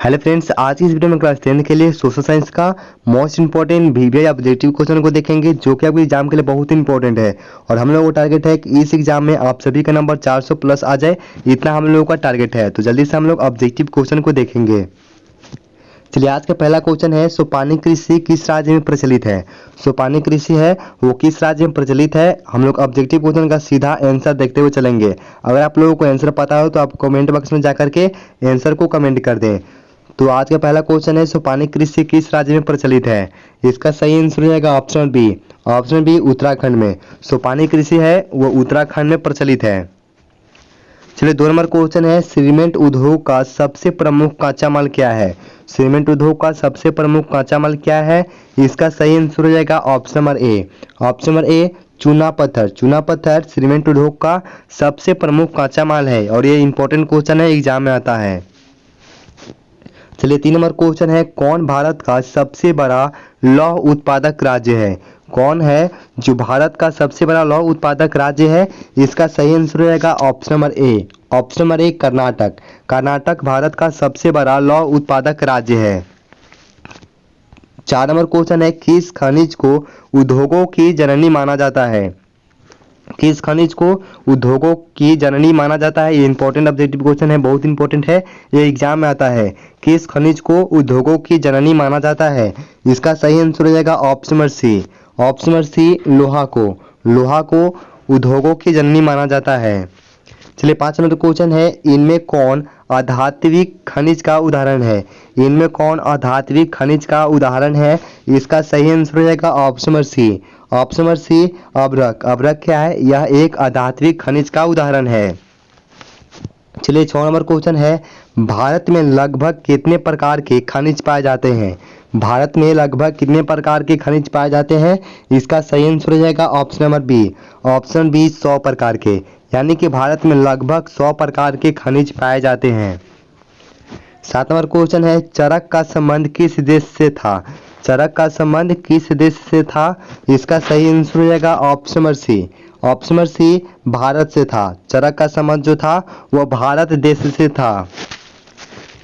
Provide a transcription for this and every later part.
Hello friends, आज की इस वीडियो में क्लास 10 के लिए सोशल साइंस का most important VVI objective question को देखेंगे, जो कि आपके एग्जाम के लिए बहुत इंपॉर्टेंट है। और हम लोगों को टारगेट है कि इस एग्जाम में आप सभी का नंबर 400 प्लस आ जाए, इतना हम लोगों का टारगेट है। तो जल्दी से हम लोग ऑब्जेक्टिव क्वेश्चन को देखेंगे। चलिए, आज का पहला क्वेश्चन है, सोपानी कृषि किस राज्य में प्रचलित है। सोपानी कृषि है वो किस राज्य में प्रचलित है। हम लोग ऑब्जेक्टिव क्वेश्चन का सीधा आंसर देखते हुए चलेंगे। अगर आप लोगों को आंसर पता हो तो आप कमेंट बॉक्स में जाकर के आंसर को कमेंट कर दें। तो आज का पहला क्वेश्चन है, सोपानी कृषि किस राज्य में प्रचलित है। इसका सही आंसर हो जाएगा option B. Option B, Uttarakhand में सोपानी कृषि है वो उत्तराखंड में प्रचलित है। चलिए, 2 नंबर क्वेश्चन है, सीमेंट उद्योग का सबसे प्रमुख कच्चा माल क्या है। सीमेंट उद्योग का सबसे प्रमुख कच्चा माल क्या है। इसका सही आंसर हो जाएगा option number A. Option number A, चूना पत्थर। चूना पत्थर सीमेंट उद्योग का सबसे प्रमुख कच्चा माल है और ये इंपॉर्टेंट क्वेश्चन है, एग्जाम में आता है। चलिए, 3 नंबर क्वेश्चन है, कौन भारत का सबसे बड़ा लौह उत्पादक राज्य है। कौन है जो भारत का सबसे बड़ा लौह उत्पादक राज्य है। इसका सही आंसर हो जाएगा option number A. Option number A, Karnataka. Karnataka Bharat का सबसे बड़ा लौह उत्पादक राज्य है। 4 नंबर क्वेश्चन है, किस खनिज को उद्योगों की जननी माना जाता है। किस खनिज को उद्योगों की जननी माना जाता है। ये इंपॉर्टेंट ऑब्जेक्टिव क्वेश्चन है, बहुत इंपॉर्टेंट है, ये एग्जाम में आता है। किस खनिज को उद्योगों की जननी माना जाता है। इसका सही आंसर हो जाएगा option number C. Option number C, लोहा को। लोहा को उद्योगों की जननी माना जाता है। चलिए, 5 नंबर क्वेश्चन है, इनमें कौन आधात्विक खनिज का उदाहरण है। इनमें कौन आधात्विक खनिज का उदाहरण है। इसका सही आंसर हो जाएगा option number C. Option number C, अभ्रक। अभ्रक क्या है, यह एक आधात्विक खनिज का उदाहरण है। चलिए, 6 नंबर क्वेश्चन है, भारत में लगभग कितने प्रकार के खनिज पाए जाते हैं। भारत में लगभग कितने प्रकार के खनिज पाए जाते हैं। इसका सही आंसर हो जाएगा option number B. Option B, 100 प्रकार के, यानी कि भारत में लगभग 100 प्रकार के खनिज पाए जाते हैं। 7 नंबर क्वेश्चन है, चरक का संबंध किस देश से था। चरक का संबंध किस देश से था। इसका सही आंसर हो जाएगा option number C. Option number C, Bharat से था। चरक का संबंध जो था वह भारत देश से था।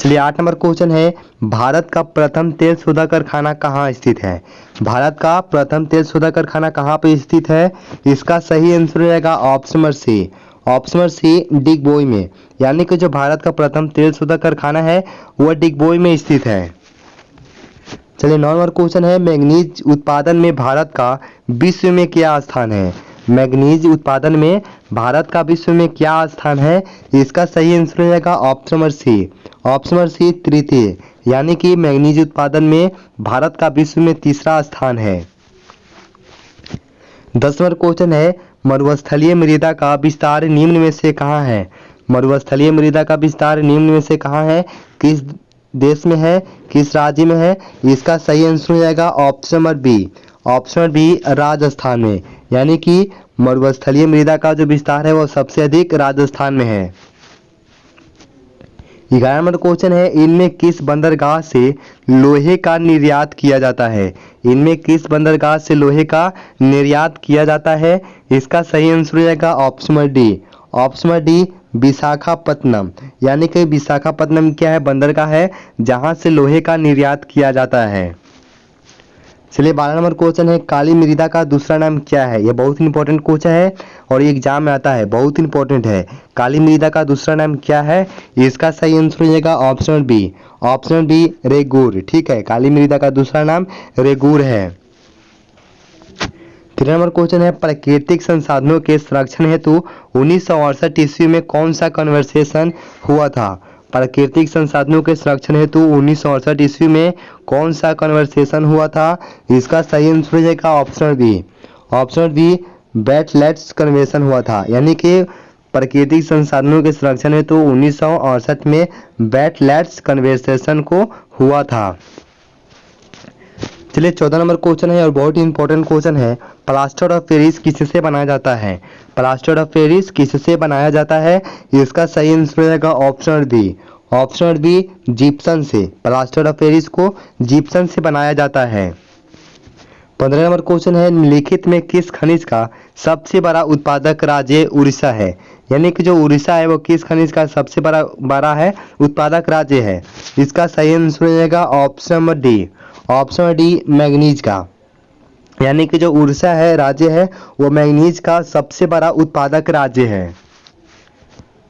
चलिए, 8 नंबर क्वेश्चन है, भारत का प्रथम तेल शोधक कारखाना कहाँ स्थित है। भारत का प्रथम तेल शोधक कारखाना कहाँ पर स्थित है। इसका सही आंसर हो जाएगा option number C. Option number C, Digboi में, यानी कि जो भारत का प्रथम तेल शोधक कारखाना है वह डिगबोई में स्थित है। चलिए, 9 नंबर क्वेश्चन है, मैंगनीज उत्पादन में भारत का विश्व में क्या स्थान है। मैंगनीज उत्पादन में भारत का विश्व में क्या स्थान है। इसका सही आंसर हो जाएगा option number C. Option number C, तृतीय, यानी कि मैंगनीज उत्पादन में भारत का विश्व में तीसरा स्थान है। 10 नंबर क्वेश्चन है, मरुस्थलीय मृदा का विस्तार निम्न में से कहाँ है। मरुस्थलीय मृदा का विस्तार निम्न में से कहाँ है, किस देश में है, किस राज्य में है। इसका सही आंसर हो जाएगा option number B. Option number B, Rajasthan में, यानी कि मरुस्थलीय मृदा का जो विस्तार है वो सबसे अधिक राजस्थान में है। 11 नंबर क्वेश्चन है, इनमें किस बंदरगाह से लोहे का निर्यात किया जाता है। इनमें किस बंदरगाह से लोहे का निर्यात किया जाता है। इसका सही आंसर हो जाएगा option number D. Option number D, Visakhapatnam, यानी कि विशाखापत्तनम क्या है, बंदरगाह है जहां से लोहे का निर्यात किया जाता है। चलिए, 12 नंबर क्वेश्चन है, काली मृदा का दूसरा नाम क्या है। यह बहुत इंपॉर्टेंट क्वेश्चन है और ये एग्जाम में आता है, बहुत इंपॉर्टेंट है। काली मृदा का दूसरा नाम क्या है। इसका सही आंसर हो जाएगा option number B. Option number B, regur. ठीक है, काली मृदा का दूसरा नाम रेगुर है। 13 नंबर क्वेश्चन है, प्राकृतिक संसाधनों के संरक्षण हेतु 1968 ईस्वी में कौन सा कन्वर्सेशन हुआ था। प्राकृतिक संसाधनों के संरक्षण हेतु 1968 ईस्वी में कौन सा कन्वर्सेशन हुआ था। इसका सही आंसर हो जाएगा ऑप्शन बी। ऑप्शन बी, बैटलेट्स कन्वेंशन हुआ था, यानी कि प्राकृतिक संसाधनों के संरक्षण हेतु 1968 में बैटलेट्स कन्वेंशन को हुआ था। चलिए, 14 नंबर क्वेश्चन है और बहुत ही इंपॉर्टेंट क्वेश्चन है, प्लास्टर ऑफ पेरिस किससे बनाया जाता है। प्लास्टर ऑफ पेरिस किससे बनाया जाता है। इसका सही आंसर हो जाएगा option B. Option B, gypsum से। प्लास्टर ऑफ पेरिस को जिप्सम से बनाया जाता है। 15 नंबर क्वेश्चन है, निम्नलिखित में किस खनिज का सबसे बड़ा उत्पादक राज्य उड़ीसा है? यानी कि जो उड़ीसा है वो किस खनिज का सबसे बड़ा है उत्पादक राज्य है? इसका सही आंसर हो जाएगा option number D, option number D manganese का। यानी कि जो उड़ीसा है राज्य है वो मैग्नीज का सबसे बड़ा उत्पादक राज्य है।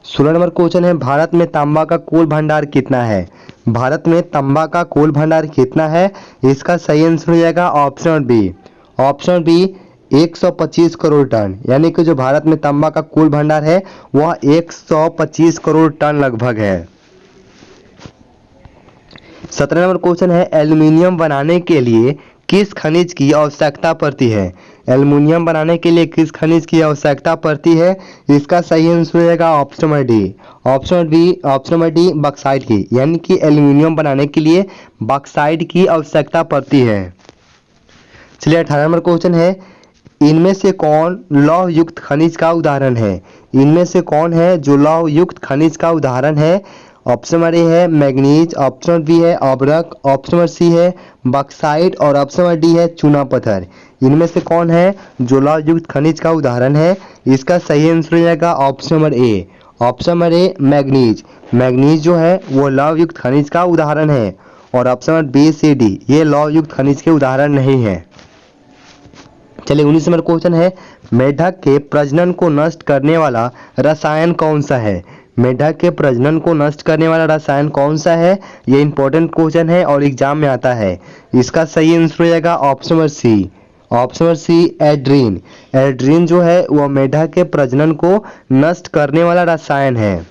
16 नंबर क्वेश्चन है, भारत में तांबा का कुल भंडार कितना है? भारत में तांबा का कुल भंडार कितना है? इसका सही आंसर हो जाएगा option B, option B 125 crore ton. यानी कि जो भारत में तांबा का कुल भंडार है वह 125 करोड़ टन लगभग है। 17 नंबर क्वेश्चन है, एल्युमिनियम बनाने के लिए किस खनिज की आवश्यकता पड़ती है? एल्युमिनियम बनाने के लिए किस खनिज की आवश्यकता पड़ती है? इसका सही आंसर हो जाएगा option number D, option B, option number D bauxite की। यानी कि एल्युमिनियम बनाने के लिए बॉक्साइट की आवश्यकता पड़ती है। चलिए 18 नंबर क्वेश्चन है, इनमें से कौन लौह युक्त खनिज का उदाहरण है? इनमें से कौन है जो लौह युक्त खनिज का उदाहरण है? ऑप्शन नंबर ए है मैग्नीज, ऑप्शन नंबर बी है अभ्रक, ऑप्शन नंबर सी है बॉक्साइट और ऑप्शन नंबर डी है चूना पत्थर। इनमें से कौन है जो लौह युक्त खनिज का उदाहरण है? इसका सही आंसर हो जाएगा option number A, option number A manganese. Manganese जो है वो लौह युक्त खनिज का उदाहरण है और option number B C D ये लौह युक्त खनिज के उदाहरण नहीं है। चलिए 19 नंबर क्वेश्चन है, मेढक के प्रजनन को नष्ट करने वाला रसायन कौन सा है? मेढक के प्रजनन को नष्ट करने वाला रसायन कौन सा है? ये इंपॉर्टेंट क्वेश्चन है और एग्जाम में आता है। इसका सही आंसर हो जाएगा option number C, option number C एड्रीन। एड्रीन जो है वह मेढक के प्रजनन को नष्ट करने वाला रसायन है।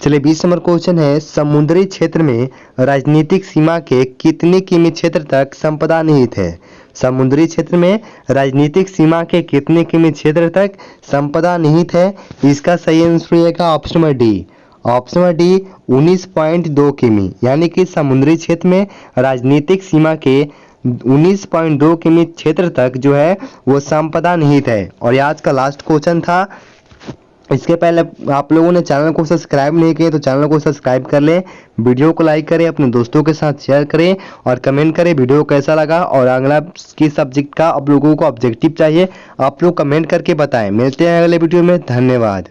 चलिए 20 नंबर क्वेश्चन है, समुद्री क्षेत्र में राजनीतिक सीमा के कितने किमी क्षेत्र तक संपदा निहित है? समुद्री क्षेत्र में राजनीतिक सीमा के कितने किमी क्षेत्र तक संपदा निहित है? इसका सही आंसर होगा option number D, option number D 19.2 किमी। यानी कि समुद्री क्षेत्र में राजनीतिक सीमा के 19.2 किमी क्षेत्र तक जो है वो संपदा निहित है। और ये आज का लास्ट क्वेश्चन था। इसके पहले आप लोगों ने चैनल को सब्सक्राइब नहीं किया तो चैनल को सब्सक्राइब कर लें, वीडियो को लाइक करें, अपने दोस्तों के साथ शेयर करें और कमेंट करें वीडियो कैसा लगा और अगला किस सब्जेक्ट का आप लोगों को ऑब्जेक्टिव चाहिए आप लोग कमेंट करके बताएं। मिलते हैं अगले वीडियो में, धन्यवाद।